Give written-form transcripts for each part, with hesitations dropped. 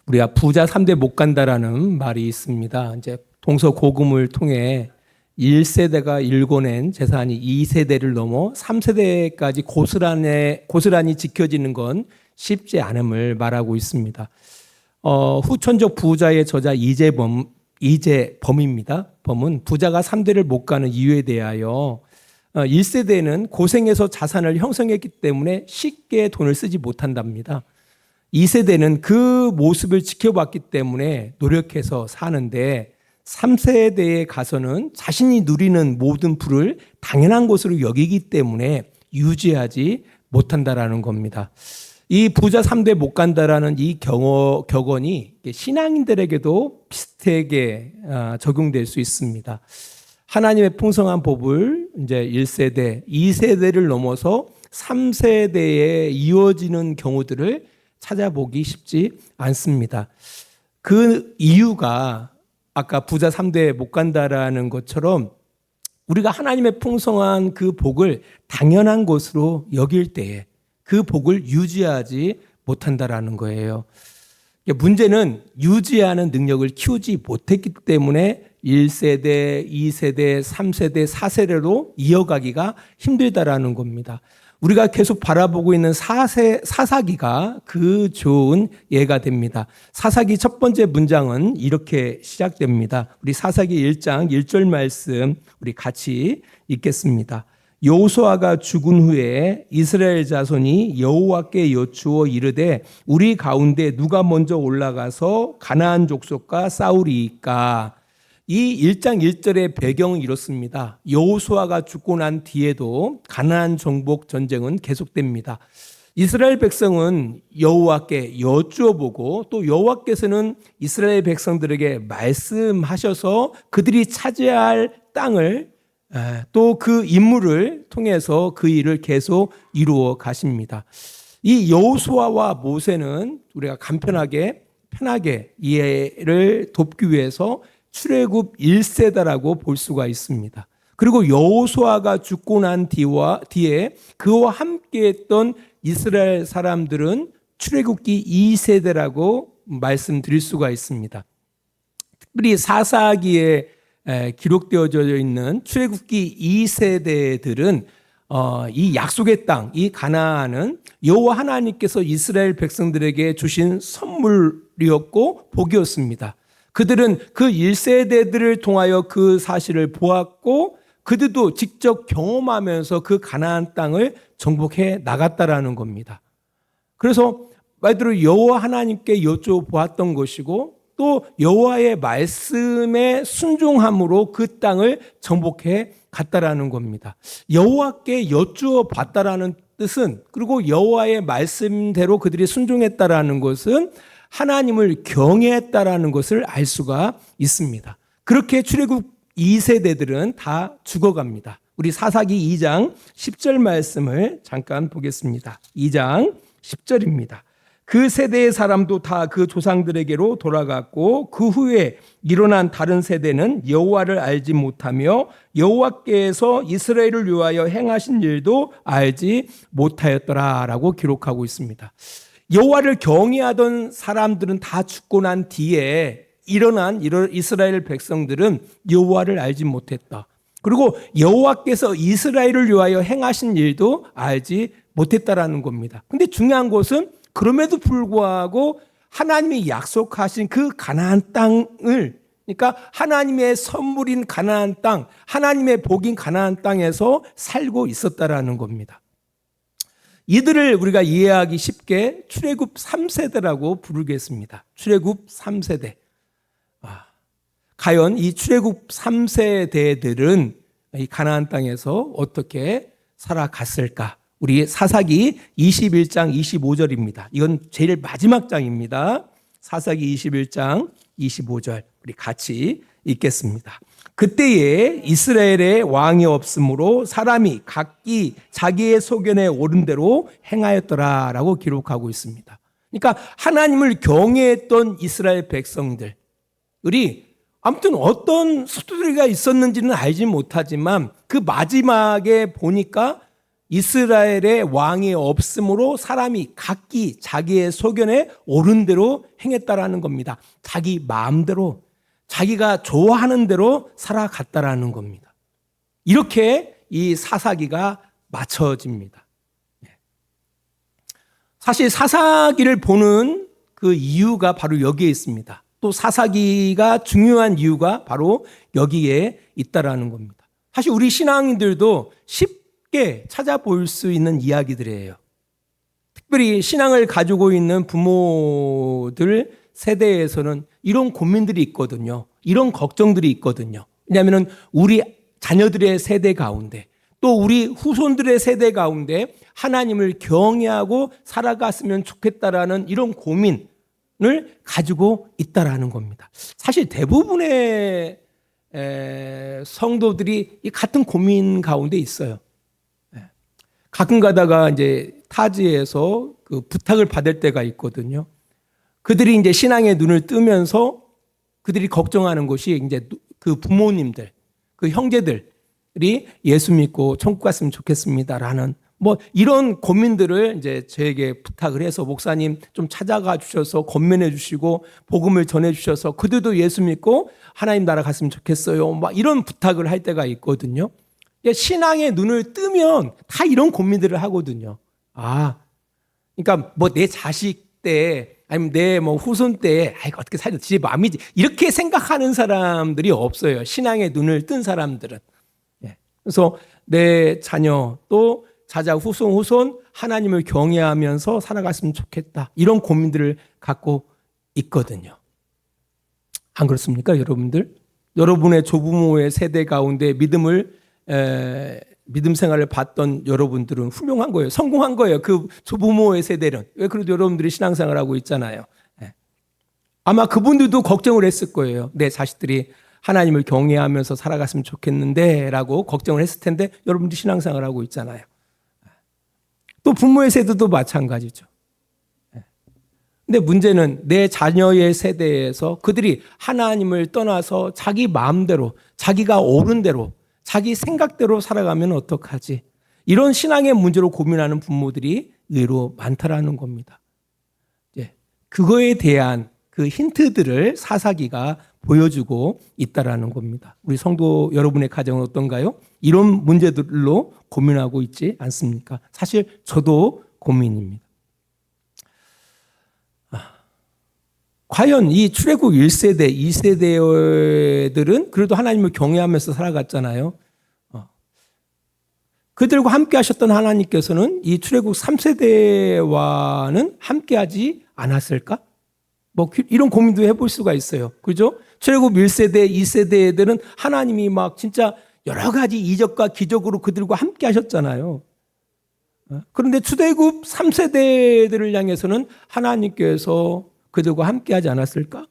우리가 부자 3대 못 간다라는 말이 있습니다. 이제 동서고금을 통해 1세대가 일궈낸 재산이 2세대를 넘어 3세대까지 고스란히 지켜지는 건 쉽지 않음을 말하고 있습니다. 후천적 부자의 저자 이재범입니다. 범은 부자가 3대를 못 가는 이유에 대하여 1세대는 고생해서 자산을 형성했기 때문에 쉽게 돈을 쓰지 못한답니다. 2세대는 그 모습을 지켜봤기 때문에 노력해서 사는데 3세대에 가서는 자신이 누리는 모든 부를 당연한 것으로 여기기 때문에 유지하지 못한다라는 겁니다. 이 부자 3대 못 간다라는 이 격언이 신앙인들에게도 비슷하게 적용될 수 있습니다. 하나님의 풍성한 법을 이제 1세대, 2세대를 넘어서 3세대에 이어지는 경우들을 찾아보기 쉽지 않습니다. 그 이유가 아까 부자 3대 못 간다라는 것처럼 우리가 하나님의 풍성한 그 복을 당연한 것으로 여길 때에 그 복을 유지하지 못한다라는 거예요. 문제는 유지하는 능력을 키우지 못했기 때문에 1세대, 2세대, 3세대, 4세대로 이어가기가 힘들다라는 겁니다. 우리가 계속 바라보고 있는 사사기가 그 좋은 예가 됩니다. 사사기 첫 번째 문장은 이렇게 시작됩니다. 우리 사사기 1장 1절 말씀 우리 같이 읽겠습니다. 여호수아가 죽은 후에 이스라엘 자손이 여호와께 여쭈어 이르되 우리 가운데 누가 먼저 올라가서 가나안 족속과 싸우리이까. 이 1장 1절의 배경은 이렇습니다. 여호수아가 죽고 난 뒤에도 가나안 정복 전쟁은 계속됩니다. 이스라엘 백성은 여호와께 여쭈어 보고 또 여호와께서는 이스라엘 백성들에게 말씀하셔서 그들이 차지할 땅을 또 그 임무를 통해서 그 일을 계속 이루어 가십니다. 이 여호수아와 모세는 우리가 간편하게 편하게 이해를 돕기 위해서 출애굽 1세대라고 볼 수가 있습니다. 그리고 여호수아가 죽고 난 뒤에 그와 함께했던 이스라엘 사람들은 출애굽기 2세대라고 말씀드릴 수가 있습니다. 특별히 사사기에 기록되어져 있는 출애굽기 2세대들은 이 약속의 땅, 이 가나안은 여호와 하나님께서 이스라엘 백성들에게 주신 선물이었고 복이었습니다. 그들은 그 1세대들을 통하여 그 사실을 보았고 그들도 직접 경험하면서 그 가나안 땅을 정복해 나갔다라는 겁니다. 그래서 말대로 여호와 하나님께 여쭤보았던 것이고 또 여호와의 말씀에 순종함으로 그 땅을 정복해 갔다라는 겁니다. 여호와께 여쭈어 봤다라는 뜻은 그리고 여호와의 말씀대로 그들이 순종했다라는 것은 하나님을 경외했다라는 것을 알 수가 있습니다. 그렇게 출애굽 2세대들은 다 죽어갑니다. 우리 사사기 2장 10절 말씀을 잠깐 보겠습니다. 2장 10절입니다. 그 세대의 사람도 다 그 조상들에게로 돌아갔고 그 후에 일어난 다른 세대는 여호와를 알지 못하며 여호와께서 이스라엘을 위하여 행하신 일도 알지 못하였더라라고 기록하고 있습니다. 여호와를 경외하던 사람들은 다 죽고 난 뒤에 일어난 이스라엘 백성들은 여호와를 알지 못했다. 그리고 여호와께서 이스라엘을 위하여 행하신 일도 알지 못했다라는 겁니다. 근데 중요한 것은 그럼에도 불구하고 하나님이 약속하신 그 가나안 땅을 그러니까 하나님의 선물인 가나안 땅, 하나님의 복인 가나안 땅에서 살고 있었다라는 겁니다. 이들을 우리가 이해하기 쉽게 출애굽 3세대라고 부르겠습니다. 출애굽 3세대. 과연 이 출애굽 3세대들은 이 가나안 땅에서 어떻게 살아갔을까? 우리 사사기 21장 25절입니다. 이건 제일 마지막 장입니다. 사사기 21장 25절 우리 같이 읽겠습니다. 그때에 이스라엘에 왕이 없으므로 사람이 각기 자기의 소견에 오른 대로 행하였더라라고 기록하고 있습니다. 그러니까 하나님을 경외했던 이스라엘 백성들이 아무튼 어떤 스토리가 있었는지는 알지 못하지만 그 마지막에 보니까 이스라엘의 왕이 없으므로 사람이 각기 자기의 소견에 옳은 대로 행했다라는 겁니다. 자기 마음대로, 자기가 좋아하는 대로 살아갔다라는 겁니다. 이렇게 이 사사기가 맞춰집니다. 사실 사사기를 보는 그 이유가 바로 여기에 있습니다. 또 사사기가 중요한 이유가 바로 여기에 있다라는 겁니다. 사실 우리 신앙인들도 쉽게 찾아볼 수 있는 이야기들이에요. 특별히 신앙을 가지고 있는 부모들 세대에서는 이런 고민들이 있거든요. 이런 걱정들이 있거든요. 왜냐하면 우리 자녀들의 세대 가운데 또 우리 후손들의 세대 가운데 하나님을 경외하고 살아갔으면 좋겠다라는 이런 고민을 가지고 있다라는 겁니다. 사실 대부분의 성도들이 이 같은 고민 가운데 있어요. 가끔 가다가 이제 타지에서 그 부탁을 받을 때가 있거든요. 그들이 이제 신앙의 눈을 뜨면서 그들이 걱정하는 것이 이제 그 부모님들, 그 형제들이 예수 믿고 천국 갔으면 좋겠습니다라는 뭐 이런 고민들을 이제 저에게 부탁을 해서 목사님 좀 찾아가 주셔서 권면해 주시고 복음을 전해 주셔서 그들도 예수 믿고 하나님 나라 갔으면 좋겠어요. 막 이런 부탁을 할 때가 있거든요. 신앙의 눈을 뜨면 다 이런 고민들을 하거든요. 그러니까 뭐 내 자식 때 아니면 내 뭐 후손 때 어떻게 살지 지 마음이지 이렇게 생각하는 사람들이 없어요. 신앙의 눈을 뜬 사람들은. 그래서 내 자녀 또 자자 후손 하나님을 경외하면서 살아갔으면 좋겠다. 이런 고민들을 갖고 있거든요. 안 그렇습니까, 여러분들? 여러분의 조부모의 세대 가운데 믿음 생활을 봤던 여러분들은 훌륭한 거예요. 성공한 거예요. 그 조부모의 세대는. 왜 그래도 여러분들이 신앙생활을 하고 있잖아요. 아마 그분들도 걱정을 했을 거예요. 내 자식들이 하나님을 경외하면서 살아갔으면 좋겠는데 라고 걱정을 했을 텐데 여러분들이 신앙생활을 하고 있잖아요. 또 부모의 세대도 마찬가지죠. 근데 문제는 내 자녀의 세대에서 그들이 하나님을 떠나서 자기 마음대로 자기가 옳은 대로 자기 생각대로 살아가면 어떡하지? 이런 신앙의 문제로 고민하는 부모들이 의외로 많다라는 겁니다. 그거에 대한 그 힌트들을 사사기가 보여주고 있다라는 겁니다. 우리 성도 여러분의 가정은 어떤가요? 이런 문제들로 고민하고 있지 않습니까? 사실 저도 고민입니다. 과연 이 출애굽 1세대, 2세대들은 그래도 하나님을 경외하면서 살아갔잖아요. 그들과 함께 하셨던 하나님께서는 이 출애굽 3세대와는 함께하지 않았을까? 뭐 이런 고민도 해볼 수가 있어요. 그죠? 출애굽 1세대, 2세대들은 하나님이 막 진짜 여러 가지 이적과 기적으로 그들과 함께 하셨잖아요. 그런데 출애굽 3세대들을 향해서는 하나님께서 그들과 함께 하지 않았을까?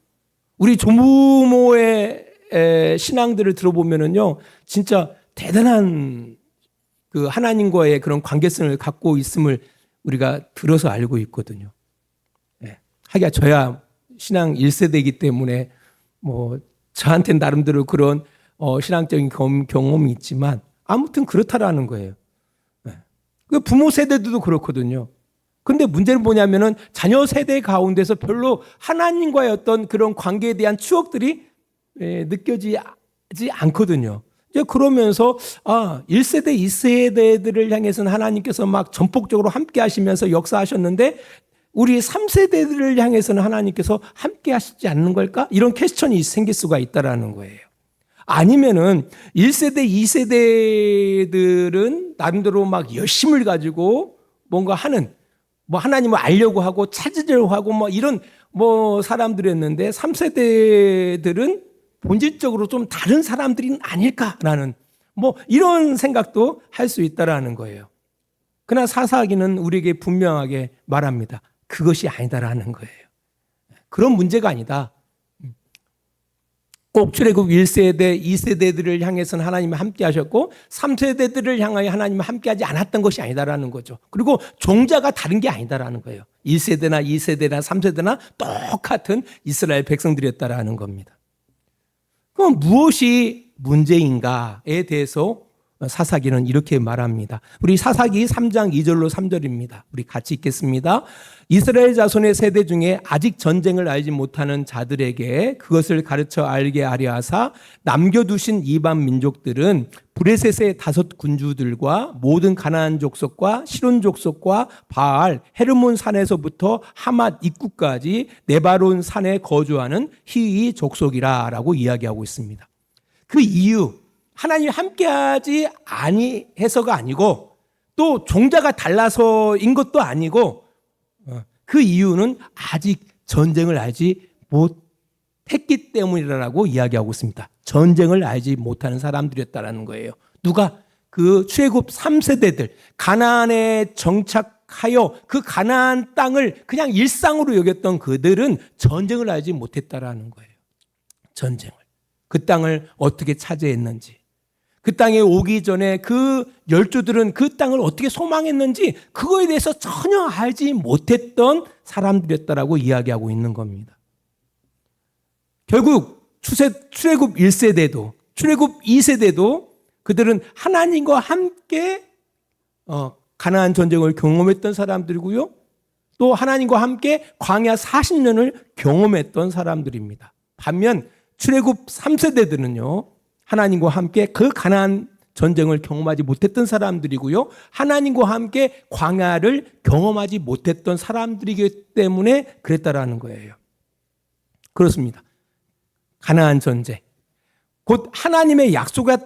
우리 조부모의 신앙들을 들어보면은요, 진짜 대단한 그 하나님과의 그런 관계성을 갖고 있음을 우리가 들어서 알고 있거든요. 하기야 저야 신앙 1세대이기 때문에 뭐 저한테는 나름대로 그런 신앙적인 경험이 있지만 아무튼 그렇다라는 거예요. 그 부모 세대들도 그렇거든요. 근데 문제는 뭐냐면은 자녀 세대 가운데서 별로 하나님과의 어떤 그런 관계에 대한 추억들이 느껴지지 않거든요. 이제 그러면서 1세대, 2세대들을 향해서는 하나님께서 막 전폭적으로 함께 하시면서 역사하셨는데 우리 3세대들을 향해서는 하나님께서 함께 하시지 않는 걸까? 이런 퀘스천이 생길 수가 있다라는 거예요. 아니면은 1세대, 2세대들은 나름대로 막 열심을 가지고 뭔가 하는 뭐 하나님을 알려고 하고 찾으려고 하고 뭐 이런 뭐 사람들이었는데 3세대들은 본질적으로 좀 다른 사람들이 아닐까라는 뭐 이런 생각도 할 수 있다라는 거예요. 그러나 사사기는 우리에게 분명하게 말합니다. 그것이 아니다라는 거예요. 그런 문제가 아니다. 꼭 출애굽 1세대, 2세대들을 향해서는 하나님이 함께 하셨고 3세대들을 향하여 하나님이 함께 하지 않았던 것이 아니다라는 거죠. 그리고 종자가 다른 게 아니다라는 거예요. 1세대나 2세대나 3세대나 똑같은 이스라엘 백성들이었다라는 겁니다. 그럼 무엇이 문제인가에 대해서 사사기는 이렇게 말합니다. 우리 사사기 3장 2절로 3절입니다. 우리 같이 읽겠습니다. 이스라엘 자손의 세대 중에 아직 전쟁을 알지 못하는 자들에게 그것을 가르쳐 알게 하려 하사 남겨두신 이방 민족들은 브레셋의 5 군주들과 모든 가나안 족속과 시론 족속과 바알 헤르몬 산에서부터 하맛 입구까지 네바론 산에 거주하는 히위 족속이라라고 이야기하고 있습니다. 그 이유, 하나님이 함께하지 아니해서가 아니고 또 종자가 달라서인 것도 아니고 그 이유는 아직 전쟁을 알지 못했기 때문이라고 이야기하고 있습니다. 전쟁을 알지 못하는 사람들이었다는 거예요. 누가? 그 출애굽 3세대들 가나안에 정착하여 그 가나안 땅을 그냥 일상으로 여겼던 그들은 전쟁을 알지 못했다라는 거예요. 전쟁을. 그 땅을 어떻게 차지했는지, 그 땅에 오기 전에 그 열조들은 그 땅을 어떻게 소망했는지 그거에 대해서 전혀 알지 못했던 사람들이었다라고 이야기하고 있는 겁니다. 결국 출애굽 1세대도 출애굽 2세대도 그들은 하나님과 함께 가나안 전쟁을 경험했던 사람들이고요. 또 하나님과 함께 광야 40년을 경험했던 사람들입니다. 반면 출애굽 3세대들은요. 하나님과 함께 그 가나안 전쟁을 경험하지 못했던 사람들이고요. 하나님과 함께 광야를 경험하지 못했던 사람들이기 때문에 그랬다라는 거예요. 그렇습니다. 가나안 전쟁. 곧 하나님의 약속의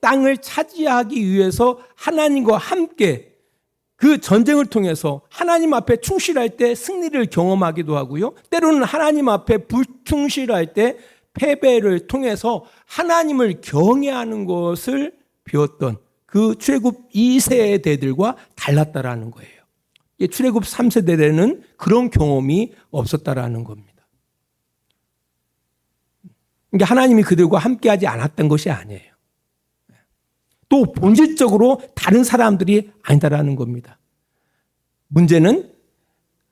땅을 차지하기 위해서 하나님과 함께 그 전쟁을 통해서 하나님 앞에 충실할 때 승리를 경험하기도 하고요. 때로는 하나님 앞에 불충실할 때 패배를 통해서 하나님을 경외하는 것을 배웠던 그 출애굽 2세대들과 달랐다라는 거예요. 출애굽 3세대에는 그런 경험이 없었다라는 겁니다. 그러니까 하나님이 그들과 함께하지 않았던 것이 아니에요. 또 본질적으로 다른 사람들이 아니다라는 겁니다. 문제는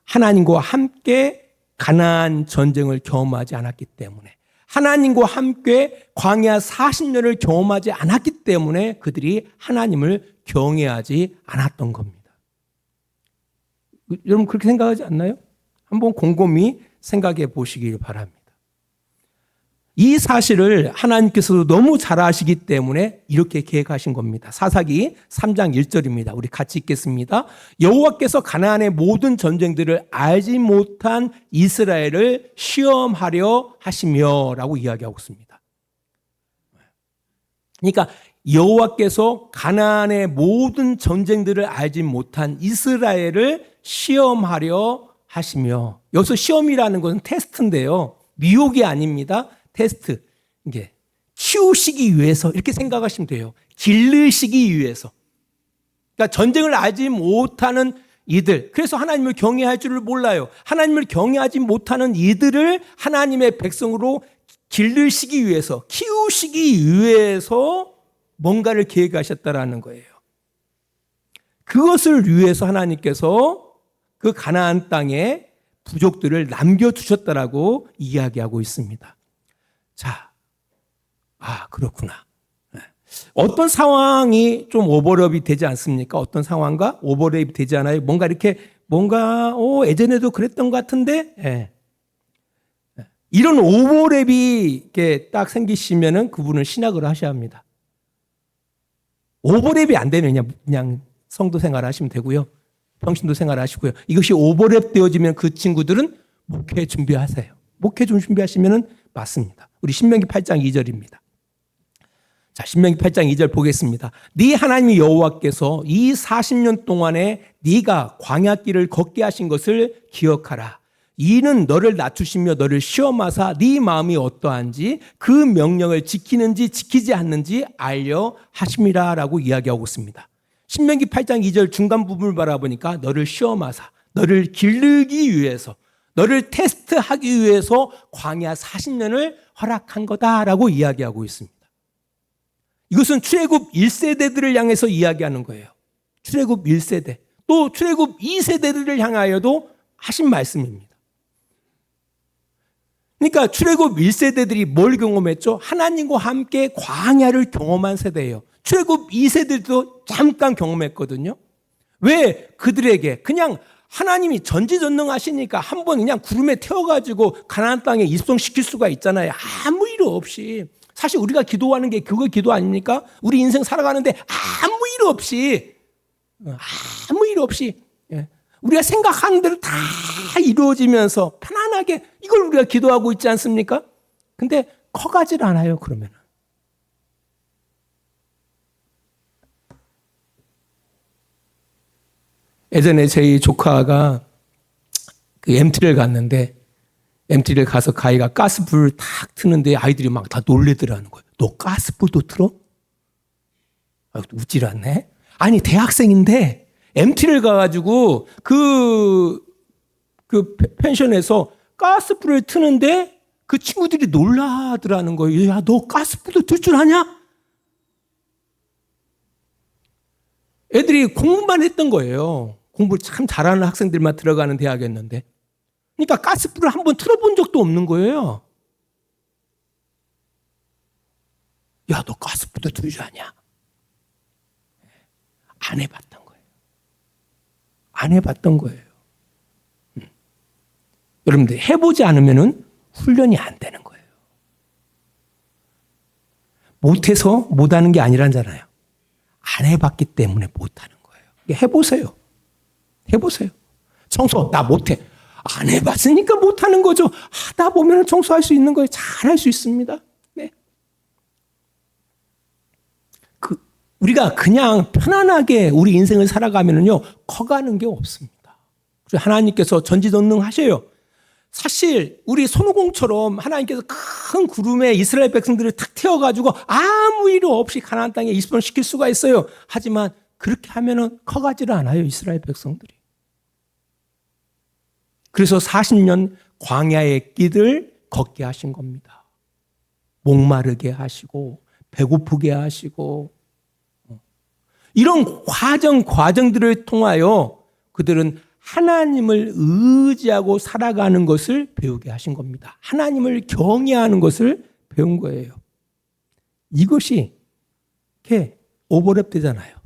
하나님과 함께 가나안 전쟁을 경험하지 않았기 때문에, 하나님과 함께 광야 40년을 경험하지 않았기 때문에 그들이 하나님을 경외하지 않았던 겁니다. 여러분 그렇게 생각하지 않나요? 한번 곰곰이 생각해 보시길 바랍니다. 이 사실을 하나님께서도 너무 잘 아시기 때문에 이렇게 계획하신 겁니다. 사사기 3장 1절입니다. 우리 같이 읽겠습니다. 여호와께서 가나안의 모든 전쟁들을 알지 못한 이스라엘을 시험하려 하시며 라고 이야기하고 있습니다. 그러니까 여호와께서 가나안의 모든 전쟁들을 알지 못한 이스라엘을 시험하려 하시며, 여기서 시험이라는 것은 테스트인데요. 미혹이 아닙니다. 테스트, 이게 키우시기 위해서 이렇게 생각하시면 돼요. 기르시기 위해서. 그러니까 전쟁을 알지 못하는 이들, 그래서 하나님을 경외할 줄을 몰라요. 하나님을 경외하지 못하는 이들을 하나님의 백성으로 기르시기 위해서, 키우시기 위해서 뭔가를 계획하셨다라는 거예요. 그것을 위해서 하나님께서 그 가나안 땅에 부족들을 남겨두셨다라고 이야기하고 있습니다. 자, 그렇구나. 어떤 상황이 좀 오버랩이 되지 않습니까? 어떤 상황과 오버랩이 되지 않아요? 뭔가 예전에도 그랬던 것 같은데, 이런 오버랩이 이렇게 딱 생기시면은 그분을 신학을 하셔야 합니다. 오버랩이 안 되면 그냥 성도 생활 하시면 되고요. 평신도 생활 하시고요. 이것이 오버랩 되어지면 그 친구들은 목회 준비하세요. 목회 좀 준비하시면은 맞습니다. 우리 신명기 8장 2절입니다. 자, 신명기 8장 2절 보겠습니다. 네 하나님 여호와께서 이 40년 동안에 네가 광야길을 걷게 하신 것을 기억하라. 이는 너를 낮추시며 너를 시험하사 네 마음이 어떠한지 그 명령을 지키는지 지키지 않는지 알려 하심이라라고 이야기하고 있습니다. 신명기 8장 2절 중간 부분을 바라보니까 너를 시험하사, 너를 기르기 위해서, 너를 테스트하기 위해서 광야 40년을 허락한 거다라고 이야기하고 있습니다. 이것은 출애굽 1세대들을 향해서 이야기하는 거예요. 출애굽 1세대, 또 출애굽 2세대들을 향하여도 하신 말씀입니다. 그러니까 출애굽 1세대들이 뭘 경험했죠? 하나님과 함께 광야를 경험한 세대예요. 출애굽 2세들도 잠깐 경험했거든요. 왜 그들에게 그냥 하나님이 전지전능하시니까 한번 그냥 구름에 태워가지고 가나안 땅에 입성시킬 수가 있잖아요. 아무 일 없이. 사실 우리가 기도하는 게 그거 기도 아닙니까? 우리 인생 살아가는데 아무 일 없이 우리가 생각하는 대로 다 이루어지면서 편안하게 이걸 우리가 기도하고 있지 않습니까? 근데 커가질 않아요, 그러면. 예전에 저희 조카가 그 MT를 갔는데 MT를 가서 가희가 가스불을 탁 트는데 아이들이 막 다 놀래더라는 거예요. 너 가스불도 틀어? 웃질 않네. 아니 대학생인데 MT를 가가지고 그 펜션에서 가스불을 트는데 그 친구들이 놀라더라는 거예요. 야, 너 가스불도 틀 줄 아냐? 애들이 공부만 했던 거예요. 공부를 참 잘하는 학생들만 들어가는 대학이었는데. 그러니까 가스불을 한번 틀어본 적도 없는 거예요. 야, 너 가스불도 틀 줄 아냐? 안 해봤던 거예요. 안 해봤던 거예요. 여러분들 해보지 않으면 훈련이 안 되는 거예요. 못해서 못하는 게 아니라잖아요. 안 해봤기 때문에 못하는 거예요. 해보세요. 해보세요. 청소 나 못해. 안 해봤으니까 못하는 거죠. 하다 보면 청소할 수 있는 거예요. 잘할 수 있습니다. 네. 우리가 그냥 편안하게 우리 인생을 살아가면요 커가는 게 없습니다. 하나님께서 전지전능하셔요. 사실 우리 손오공처럼 하나님께서 큰 구름에 이스라엘 백성들을 탁 태워가지고 아무 일 없이 가나안 땅에 입성시킬 수가 있어요. 하지만 그렇게 하면은 커가지를 않아요, 이스라엘 백성들이. 그래서 40년 광야의 길을 걷게 하신 겁니다. 목마르게 하시고 배고프게 하시고 이런 과정들을 통하여 그들은 하나님을 의지하고 살아가는 것을 배우게 하신 겁니다. 하나님을 경외하는 것을 배운 거예요. 이것이 이렇게 오버랩 되잖아요.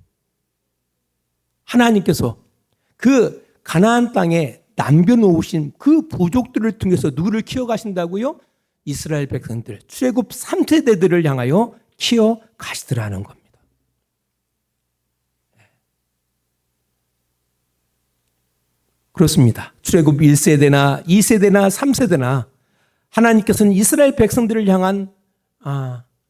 하나님께서 그 가나안 땅에 남겨놓으신 그 부족들을 통해서 누구를 키워가신다고요? 이스라엘 백성들, 출애굽 3세대들을 향하여 키워가시더라는 겁니다. 그렇습니다. 출애굽 1세대나 2세대나 3세대나 하나님께서는 이스라엘 백성들을 향한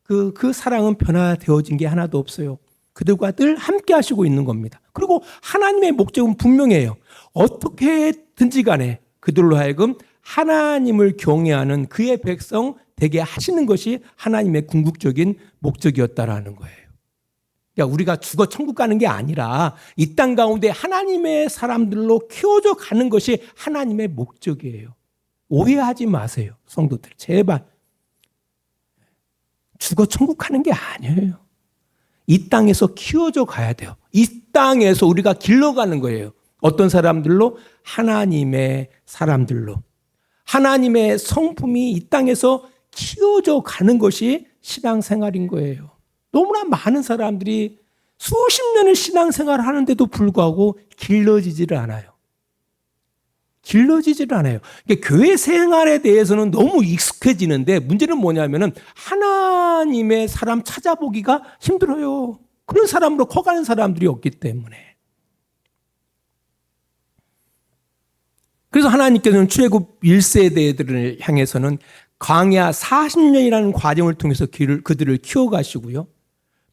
그 사랑은 변화되어진 게 하나도 없어요. 그들과 늘 함께 하시고 있는 겁니다. 그리고 하나님의 목적은 분명해요. 어떻게든지 간에 그들로 하여금 하나님을 경외하는 그의 백성 되게 하시는 것이 하나님의 궁극적인 목적이었다라는 거예요. 그러니까 우리가 죽어 천국 가는 게 아니라 이 땅 가운데 하나님의 사람들로 키워져 가는 것이 하나님의 목적이에요. 오해하지 마세요, 성도들. 제발. 죽어 천국 가는 게 아니에요. 이 땅에서 키워져 가야 돼요. 이 땅에서 우리가 길러가는 거예요. 어떤 사람들로? 하나님의 사람들로. 하나님의 성품이 이 땅에서 키워져 가는 것이 신앙생활인 거예요. 너무나 많은 사람들이 수십 년을 신앙생활을 하는데도 불구하고 길러지지를 않아요. 길러지지를 않아요. 그러니까 교회 생활에 대해서는 너무 익숙해지는데 문제는 뭐냐면은 하나님의 사람 찾아보기가 힘들어요. 그런 사람으로 커가는 사람들이 없기 때문에. 그래서 하나님께서는 출애굽 1세대들을 향해서는 광야 40년이라는 과정을 통해서 그들을 키워가시고요.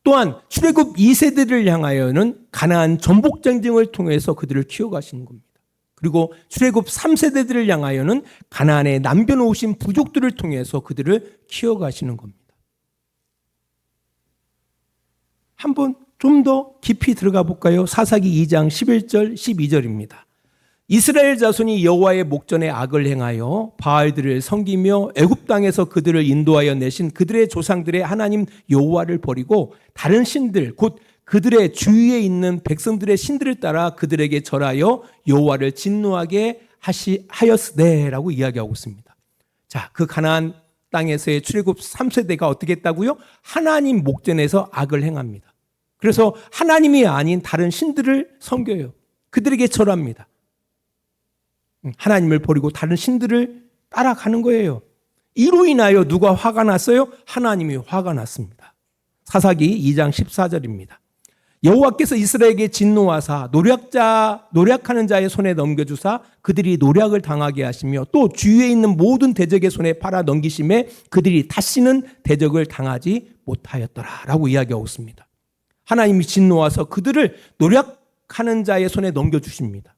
또한 출애굽 2세대를 향하여는 가나안 전복 전쟁을 통해서 그들을 키워가시는 겁니다. 그리고 출애굽 3세대들을 향하여는 가나안에 남겨놓으신 부족들을 통해서 그들을 키워가시는 겁니다. 한번 좀 더 깊이 들어가 볼까요? 사사기 2장 11절 12절입니다. 이스라엘 자손이 여호와의 목전에 악을 행하여 바알들을 섬기며 애굽 땅에서 그들을 인도하여 내신 그들의 조상들의 하나님 여호와를 버리고 다른 신들 곧 그들의 주위에 있는 백성들의 신들을 따라 그들에게 절하여 여호와를 진노하게 하였으되라고 이야기하고 있습니다. 자, 그 가나안 땅에서의 출애굽 3세대가 어떻게 했다고요? 하나님 목전에서 악을 행합니다. 그래서 하나님이 아닌 다른 신들을 섬겨요. 그들에게 절합니다. 하나님을 버리고 다른 신들을 따라가는 거예요. 이로 인하여 누가 화가 났어요? 하나님이 화가 났습니다. 사사기 2장 14절입니다. 여호와께서 이스라엘에게 진노하사 노략하는 자의 손에 넘겨주사 그들이 노략을 당하게 하시며 또 주위에 있는 모든 대적의 손에 팔아 넘기심에 그들이 다시는 대적을 당하지 못하였더라라고 이야기하고 있습니다. 하나님이 진노하서 그들을 노략하는 자의 손에 넘겨주십니다.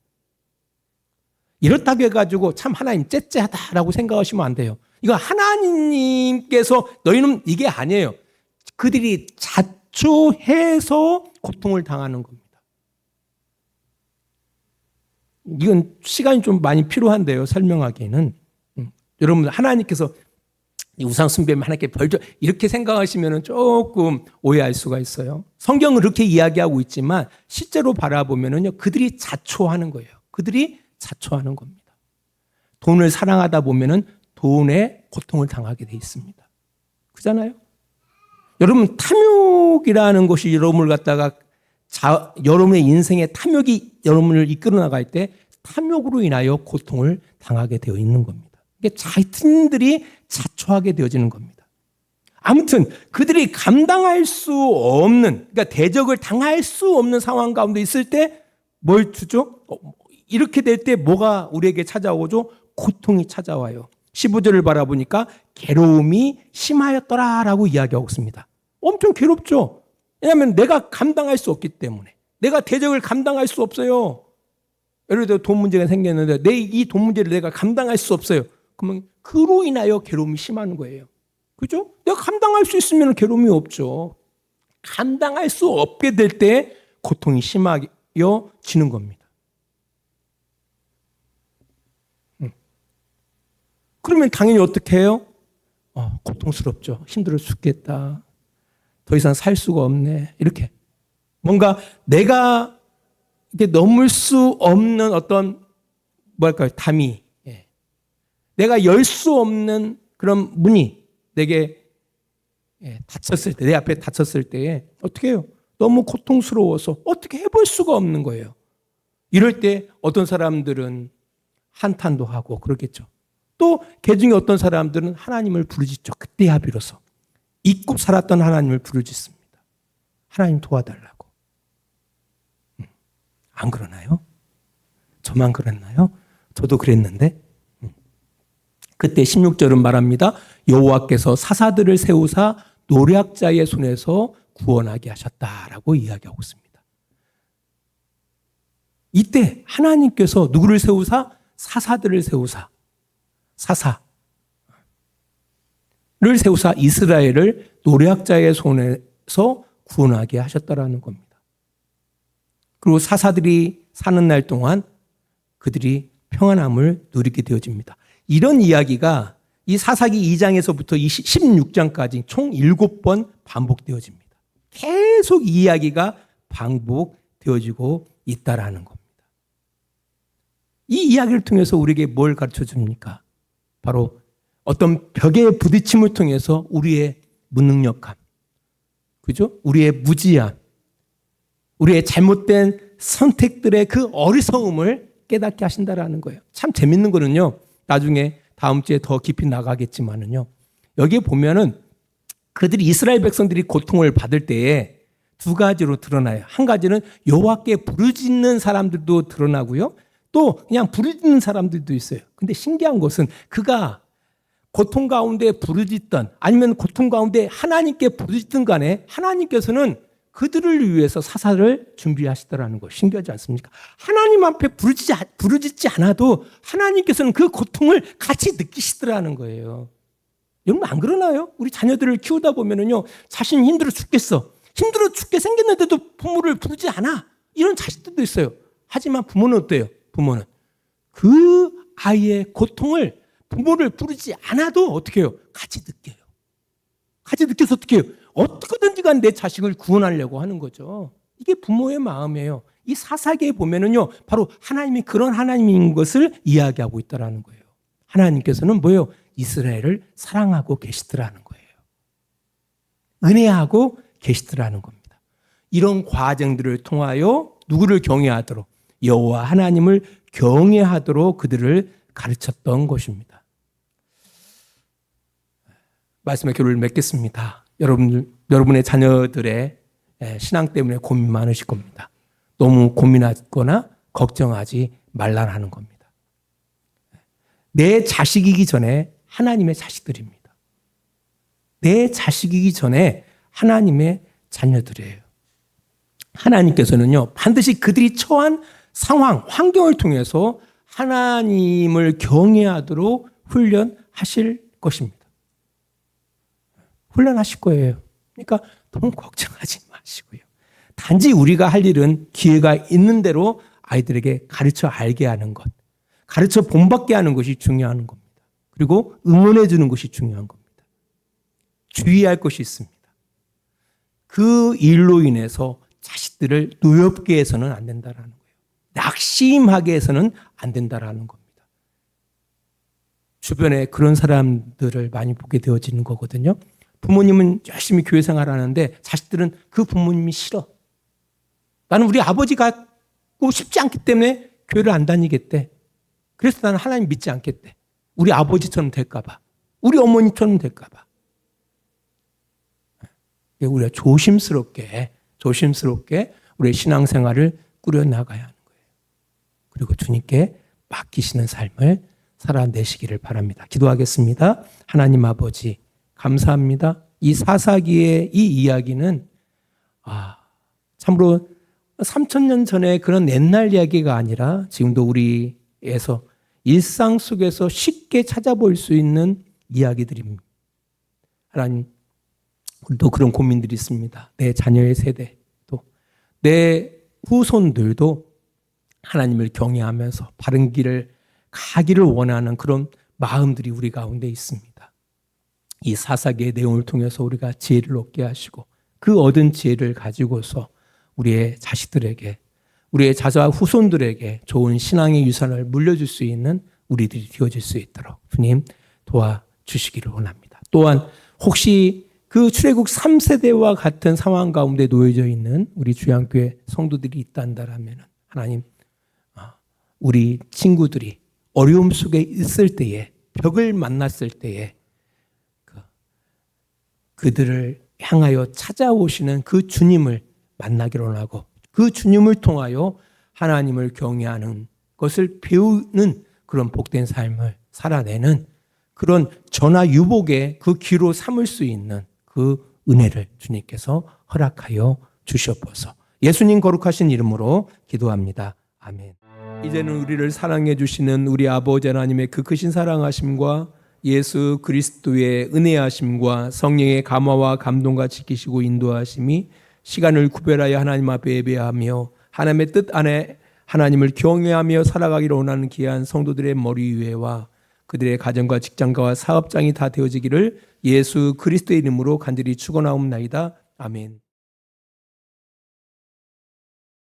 이렇다고 해가지고 참 하나님 째째하다라고 생각하시면 안 돼요. 이거 하나님께서 너희는 이게 아니에요. 그들이 자초해서 고통을 당하는 겁니다. 이건 시간이 좀 많이 필요한데요. 설명하기에는. 여러분 하나님께서 우상 숭배면 하나님께 벌 줘 이렇게 생각하시면 조금 오해할 수가 있어요. 성경은 그렇게 이야기하고 있지만 실제로 바라보면요, 그들이 자초하는 거예요. 그들이 자초하는 겁니다. 돈을 사랑하다 보면은 돈에 고통을 당하게 돼 있습니다. 그잖아요. 여러분 탐욕이라는 것이 여러분을 갖다가 여러분의 인생에 탐욕이 여러분을 이끌어 나갈 때 탐욕으로 인하여 고통을 당하게 되어 있는 겁니다. 이게 자신들이 자초하게 되어지는 겁니다. 아무튼 그들이 감당할 수 없는, 그러니까 대적을 당할 수 없는 상황 가운데 있을 때 뭘 주죠? 이렇게 될 때 뭐가 우리에게 찾아오죠? 고통이 찾아와요. 15절을 바라보니까 괴로움이 심하였더라라고 이야기하고 있습니다. 엄청 괴롭죠. 왜냐하면 내가 감당할 수 없기 때문에. 내가 대적을 감당할 수 없어요. 예를 들어 돈 문제가 생겼는데 이 돈 문제를 내가 감당할 수 없어요. 그러면 그로 인하여 괴로움이 심한 거예요. 그죠? 내가 감당할 수 있으면 괴로움이 없죠. 감당할 수 없게 될 때 고통이 심하여지는 겁니다. 그러면 당연히 어떻게 해요? 고통스럽죠. 힘들어 죽겠다. 더 이상 살 수가 없네. 이렇게. 뭔가 내가 이렇게 넘을 수 없는 어떤 담이, 내가 열 수 없는 그런 문이 내게 닫혔을 때, 내 앞에 닫혔을 때에 어떻게 해요? 너무 고통스러워서 어떻게 해볼 수가 없는 거예요. 이럴 때 어떤 사람들은 한탄도 하고 그러겠죠. 또 개중에 어떤 사람들은 하나님을 부르짖죠. 그때야 비로소 잊고 살았던 하나님을 부르짖습니다. 하나님 도와달라고. 안 그러나요? 저만 그랬나요? 저도 그랬는데. 그때 16절은 말합니다. 여호와께서 사사들을 세우사 노략자의 손에서 구원하게 하셨다라고 이야기하고 있습니다. 이때 하나님께서 누구를 세우사? 사사들을 세우사. 사사를 세우사 이스라엘을 노략자의 손에서 구원하게 하셨다라는 겁니다. 그리고 사사들이 사는 날 동안 그들이 평안함을 누리게 되어집니다. 이런 이야기가 이 사사기 2장에서부터 16장까지 총 7번 반복되어집니다. 계속 이 이야기가 반복되어지고 있다라는 겁니다. 이 이야기를 통해서 우리에게 뭘 가르쳐 줍니까? 바로 어떤 벽에 부딪힘을 통해서 우리의 무능력함, 그죠? 우리의 무지함, 우리의 잘못된 선택들의 그 어리석음을 깨닫게 하신다라는 거예요. 참 재밌는 거는요. 나중에 다음 주에 더 깊이 나가겠지만은요. 여기에 보면은 그들이 이스라엘 백성들이 고통을 받을 때에 두 가지로 드러나요. 한 가지는 여호와께 부르짖는 사람들도 드러나고요. 또 그냥 부르짖는 사람들도 있어요. 근데 신기한 것은 그가 고통 가운데 부르짖던 아니면 고통 가운데 하나님께 부르짖든 간에 하나님께서는 그들을 위해서 사사를 준비하시더라는 거 신기하지 않습니까? 하나님 앞에 부르짖지 않아도 하나님께서는 그 고통을 같이 느끼시더라는 거예요. 여러분 안 그러나요? 우리 자녀들을 키우다 보면은요, 자신이 힘들어 죽겠어. 힘들어 죽게 생겼는데도 부모를 부르지 않아. 이런 자식들도 있어요. 하지만 부모는 어때요? 부모는 그 아이의 고통을 부모를 부르지 않아도 어떻게 해요? 같이 느껴요. 같이 느껴서 어떻게 해요? 어떻게든지 간 내 자식을 구원하려고 하는 거죠. 이게 부모의 마음이에요. 이 사사기에 보면은요, 바로 하나님이 그런 하나님인 것을 이야기하고 있다라는 거예요. 하나님께서는 뭐예요? 이스라엘을 사랑하고 계시더라는 거예요. 은혜하고 계시더라는 겁니다. 이런 과정들을 통하여 누구를 경외하도록, 여호와 하나님을 경외하도록 그들을 가르쳤던 것입니다. 말씀의 결론을 맺겠습니다. 여러분의 자녀들의 신앙 때문에 고민 많으실 겁니다. 너무 고민하거나 걱정하지 말라는 겁니다. 내 자식이기 전에 하나님의 자식들입니다. 내 자식이기 전에 하나님의 자녀들이에요. 하나님께서는요, 반드시 그들이 처한 상황, 환경을 통해서 하나님을 경외하도록 훈련하실 것입니다. 훈련하실 거예요. 그러니까 너무 걱정하지 마시고요. 단지 우리가 할 일은 기회가 있는 대로 아이들에게 가르쳐 알게 하는 것, 가르쳐 본받게 하는 것이 중요한 겁니다. 그리고 응원해 주는 것이 중요한 겁니다. 주의할 것이 있습니다. 그 일로 인해서 자식들을 노엽게 해서는 안 된다라는 거예요. 낙심하게 해서는 안 된다라는 겁니다. 주변에 그런 사람들을 많이 보게 되어지는 거거든요. 부모님은 열심히 교회 생활하는데 자식들은 그 부모님이 싫어. 나는 우리 아버지 같고 싶지 않기 때문에 교회를 안 다니겠대. 그래서 나는 하나님 믿지 않겠대. 우리 아버지처럼 될까 봐. 우리 어머니처럼 될까 봐. 우리가 조심스럽게 우리의 신앙생활을 꾸려나가야 하는 거예요. 그리고 주님께 맡기시는 삶을 살아내시기를 바랍니다. 기도하겠습니다. 하나님 아버지 감사합니다. 이 사사기의 이 이야기는 참으로 3000년 전에 그런 옛날 이야기가 아니라 지금도 우리에서 일상 속에서 쉽게 찾아볼 수 있는 이야기들입니다. 하나님, 우리도 그런 고민들이 있습니다. 내 자녀의 세대, 또 내 후손들도 하나님을 경외하면서 바른 길을 가기를 원하는 그런 마음들이 우리 가운데 있습니다. 이 사사기의 내용을 통해서 우리가 지혜를 얻게 하시고 그 얻은 지혜를 가지고서 우리의 자식들에게, 우리의 자녀와 후손들에게 좋은 신앙의 유산을 물려줄 수 있는 우리들이 되어질 수 있도록 주님 도와주시기를 원합니다. 또한 혹시 그 출애굽 3세대와 같은 상황 가운데 놓여져 있는 우리 주양교회 성도들이 있단다라면 하나님, 우리 친구들이 어려움 속에 있을 때에, 벽을 만났을 때에 그들을 향하여 찾아오시는 그 주님을 만나기를 원하고 그 주님을 통하여 하나님을 경외하는 것을 배우는 그런 복된 삶을 살아내는 그런 전화유복의 그 기로 삼을 수 있는 그 은혜를 주님께서 허락하여 주시옵소서. 예수님 거룩하신 이름으로 기도합니다. 아멘. 이제는 우리를 사랑해 주시는 우리 아버지 하나님의 그 크신 사랑하심과 예수 그리스도의 은혜하심과 성령의 감화와 감동과 지키시고 인도하심이 시간을 구별하여 하나님 앞에 예배하며 하나님의 뜻 안에 하나님을 경외하며 살아가기를 원하는 귀한 성도들의 머리 위에와 그들의 가정과 직장과 사업장이 다 되어지기를 예수 그리스도의 이름으로 간절히 축원하옵나이다. 아멘.